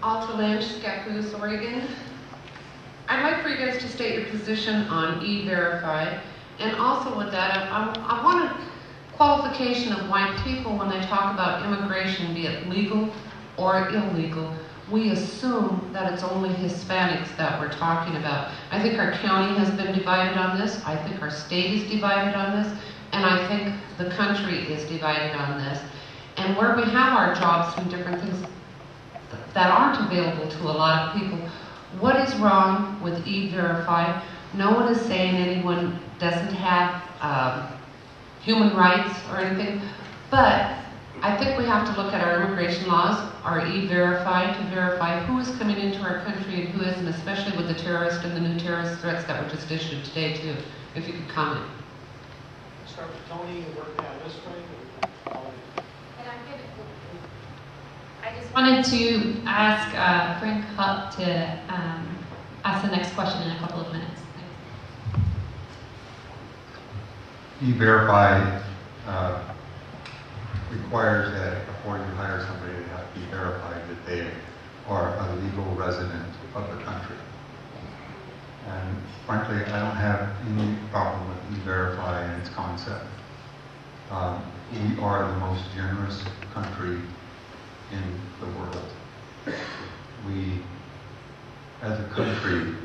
Alta Lynch, Scappoose, Oregon. I'd like for you guys to state your position on E-Verify, and also with that, I want a qualification of why people, when they talk about immigration, be it legal or illegal, we assume that it's only Hispanics that we're talking about. I think our county has been divided on this, I think our state is divided on this, and I think the country is divided on this. And where we have our jobs and different things that aren't available to a lot of people, what is wrong with E-Verify? No one is saying anyone doesn't have human rights or anything, but I think we have to look at our immigration laws, our E-Verify, to verify who is coming into our country and who isn't, especially with the terrorist and the new terrorist threats that were just issued today too. If you could comment. Start with Tony and work down this way. I just wanted to ask Frank Hupp to ask the next question in a couple of minutes. E-Verify requires that before you hire somebody, they have to be verified that they are a legal resident of the country. And frankly, I don't have any problem with E-Verify and its concept. We are the most generous country in the world. We, as a country,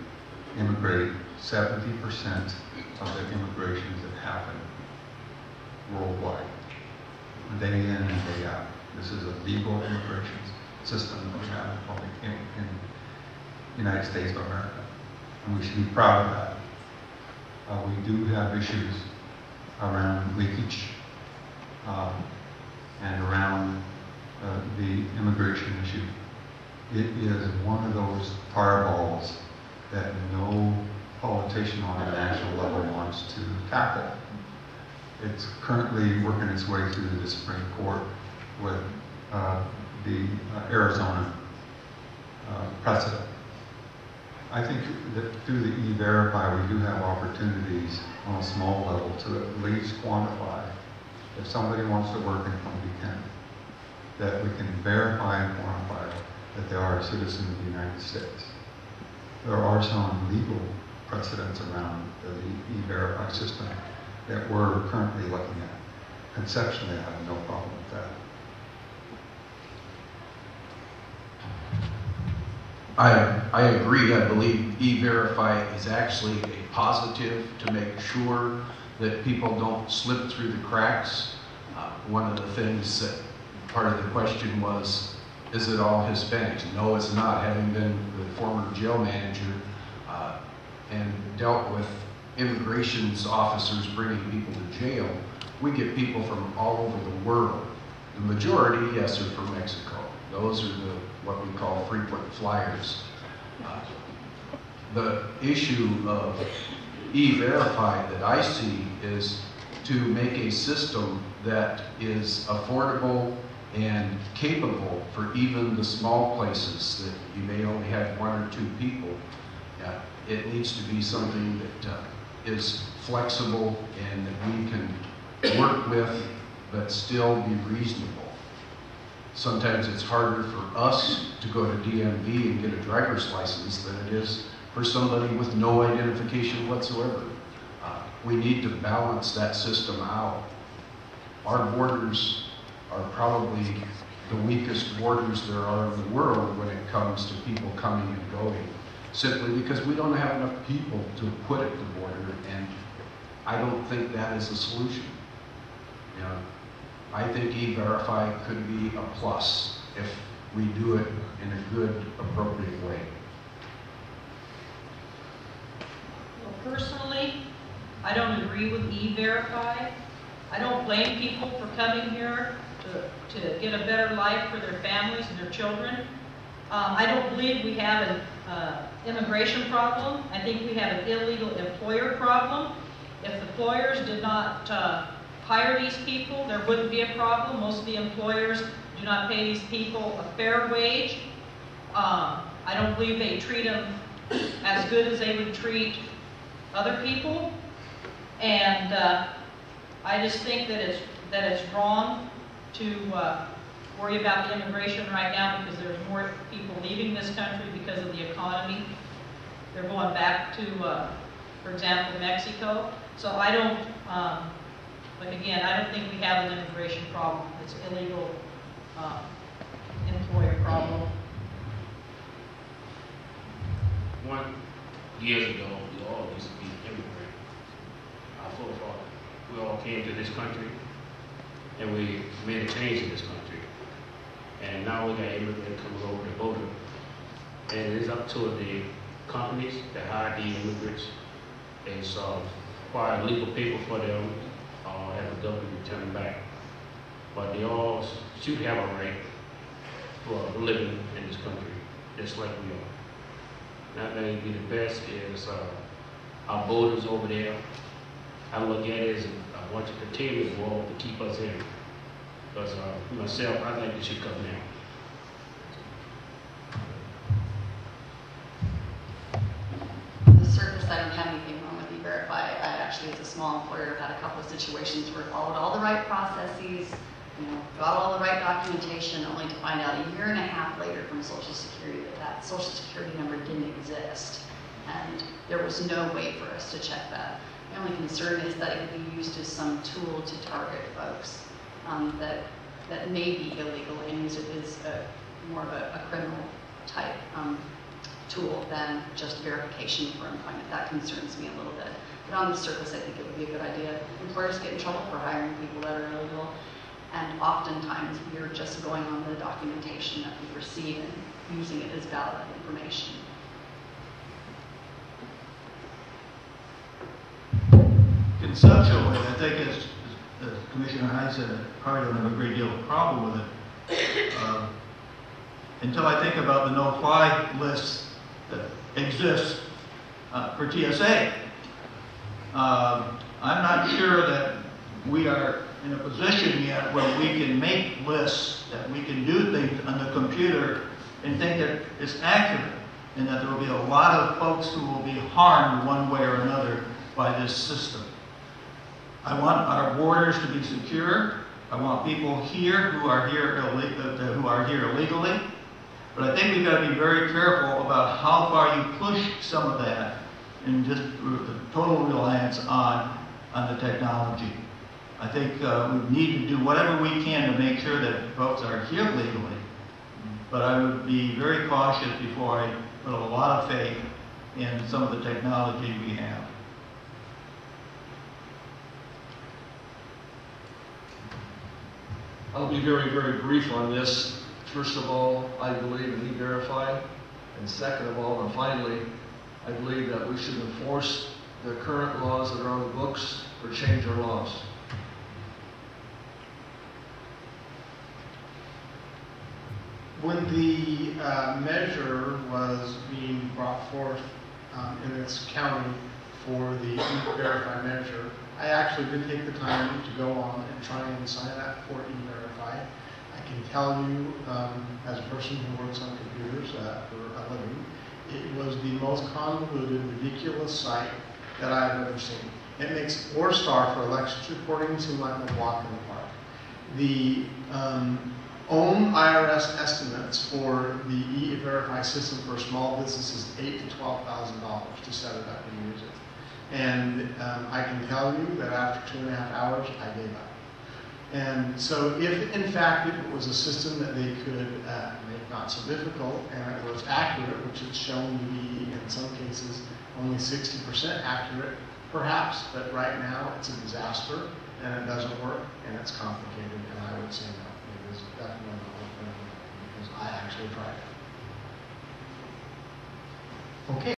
immigrate 70% of the immigrations that happen worldwide, day in and day out. This is a legal immigration system that we have in the United States of America, and we should be proud of that. We do have issues around leakage and around the immigration issue. It is one of those fireballs that no politician on a national level wants to tackle. It's currently working its way through the Supreme Court with the Arizona precedent. I think that through the E-Verify, we do have opportunities on a small level to at least quantify. If somebody wants to work in Columbia County, that we can verify and quantify that they are a citizen of the United States. There are some legal precedents around the E-Verify system that we're currently looking at. Conceptually, I have no problem with that. I agree. I believe E-Verify is actually a positive to make sure that people don't slip through the cracks. One of the things that part of the question was, is it all Hispanics? No, it's not. Having been the former jail manager and dealt with immigrations officers bringing people to jail, we get people from all over the world. The majority, yes, are from Mexico. Those are what we call frequent flyers. The issue of E-Verify that I see is to make a system that is affordable and capable for even the small places that you may only have 1 or 2 people. It needs to be something that is flexible and that we can work with, but still be reasonable. Sometimes it's harder for us to go to DMV and get a driver's license than it is for somebody with no identification whatsoever. We need to balance that system out. Our borders are probably the weakest borders there are in the world when it comes to people coming and going, simply because we don't have enough people to put at the border, and I don't think that is a solution. You know, I think E-Verify could be a plus if we do it in a good, appropriate way. Well, personally, I don't agree with E-Verify. I don't blame people for coming here to get a better life for their families and their children. I don't believe we have an immigration problem. I think we have an illegal employer problem. If the employers did not hire these people, there wouldn't be a problem. Most of the employers do not pay these people a fair wage. I don't believe they treat them as good as they would treat other people. And I just think that it's wrong to worry about the immigration right now because there's more people leaving this country because of the economy. They're going back to, for example, Mexico. So I don't, like again, I don't think we have an immigration problem. It's illegal employer problem. Years ago, we all used to be immigrant. Our forefathers, we all came to this country and we made a change in this country. And now we got immigrants coming over the border. And it is up to the companies that hire the immigrants. They acquire legal paper for them or have the government return them back. But they all should have a right for living in this country, just like we are. That may be the best is our borders over there. I look at it as a bunch of containment wall to keep us in. Because myself, I think it should come On the surface, I don't have anything wrong with E-Verify. I actually, as a small employer, have had a couple of situations where I followed all the right processes, got all the right documentation, only to find out a year and a half later from Social Security that that Social Security number didn't exist. And there was no way for us to check that. My only concern is that it could be used as some tool to target folks that may be illegal and use it as more of a criminal type tool than just verification for employment. That concerns me a little bit. But on the surface, I think it would be a good idea. Employers get in trouble for hiring people that are illegal. And oftentimes, we're just going on the documentation that we receive and using it as valid information. Conceptually, I think as Commissioner Hyde said, I probably don't have a great deal of problem with it. Until I think about the no-fly list that exists for TSA. I'm not sure that we are in a position yet where we can make lists, that we can do things on the computer and think that it's accurate, and that there will be a lot of folks who will be harmed one way or another by this system. I want our borders to be secure. I want people here who are here illegally. But I think we've got to be very careful about how far you push some of that and just the total reliance on the technology. I think we need to do whatever we can to make sure that folks are here legally. But I would be very cautious before I put a lot of faith in some of the technology we have. I'll be very, very brief on this. First of all, I believe in E-Verify. And second of all, and finally, I believe that we should enforce the current laws that are on the books or change our laws. When the measure was being brought forth in this county for the E-Verify measure, I actually did take the time to go on and try and sign up for E-Verify. I can tell you, as a person who works on computers for a living, it was the most convoluted, ridiculous site that I've ever seen. It makes ORSTAR for elections reporting seem like a walk in the park. The own IRS estimates for the E-Verify system for small businesses $8,000 to $12,000 to set it up and use it. And I can tell you that after 2.5 hours, I gave up. And so if, in fact, it was a system that they could make not so difficult and it was accurate, which it's shown to be, in some cases, only 60% accurate, perhaps, but right now it's a disaster and it doesn't work and it's complicated, and I would say no. It is definitely not working because I actually tried it. Okay.